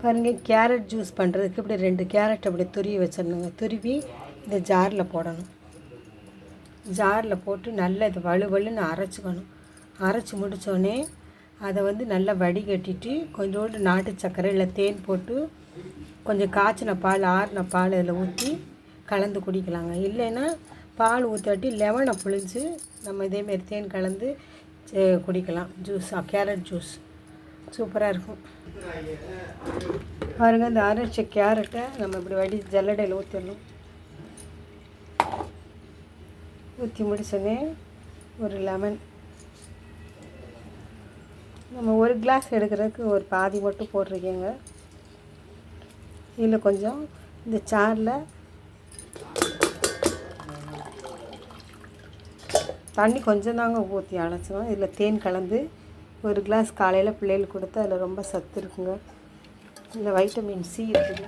பாருங்கள், carrot juice பண்ணுறதுக்கு இப்படி 2 கேரட் அப்படி துருவி வச்சிடணுங்க. துருவி இந்த ஜாரில் போடணும். ஜாரில் போட்டு நல்லா இது வலுவலுன்னு அரைச்சிக்கணும். அரைச்சி முடித்தோடனே அதை வந்து நல்லா வடிகட்டிட்டு கொஞ்சோண்டு நாட்டு சர்க்கரை இல்லை தேன் போட்டு கொஞ்சம் காய்ச்சின பால், ஆறின பால் இதில் ஊற்றி கலந்து குடிக்கலாங்க. இல்லைன்னா பால் ஊற்றாட்டி லெமனை புழிஞ்சு நம்ம இதேமாரி தேன் கலந்து குடிக்கலாம். ஜூஸ், கேரட் ஜூஸ் சூப்பராக இருக்கும். பாருங்கள், இந்த அரைச்ச கேரட்டை நம்ம இப்படி ஜல்லடையில் ஊற்றிடணும். ஊற்றி முடிச்சோடனே ஒரு லெமன், நம்ம ஒரு கிளாஸ் எடுக்கிறதுக்கு ஒரு பாதி மட்டும் போட்டிருக்கேங்க. இதில் கொஞ்சம் இந்த சாரில் தண்ணி கொஞ்சம் தாங்க ஊற்றி அழைச்சோம். இதில் தேன் கலந்து ஒரு கிளாஸ் காலையில் பிள்ளைகளுக்கு கொடுத்தா அதில் ரொம்ப சத்து இருக்குங்க. இதில் வைட்டமின் சி இருக்குது.